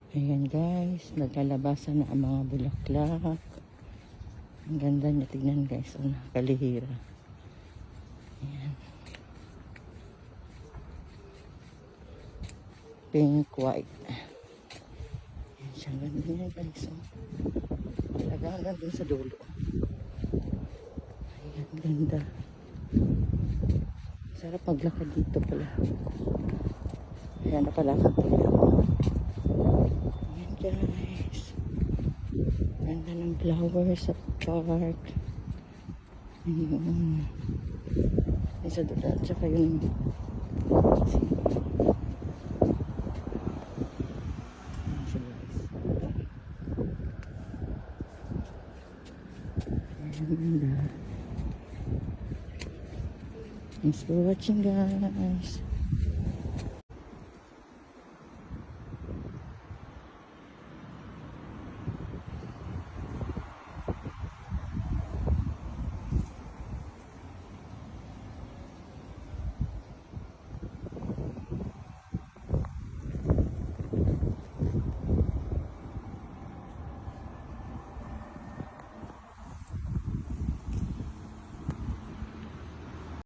Ayan guys, naglalabasan na ang mga bulaklak. Ang ganda niya, tignan guys, oh, nakalihira. Ayan. Pink, white. Ayan siya, ganda niya guys. Oh. Talagang dun sa dulo. Ayan, ganda. Sarap maglakad dito pala. Ayan, napalakad pala ako. Ayan guys. Ganda ng flowers sa park. Ayun. Isa doon at saka yung thanks for watching guys.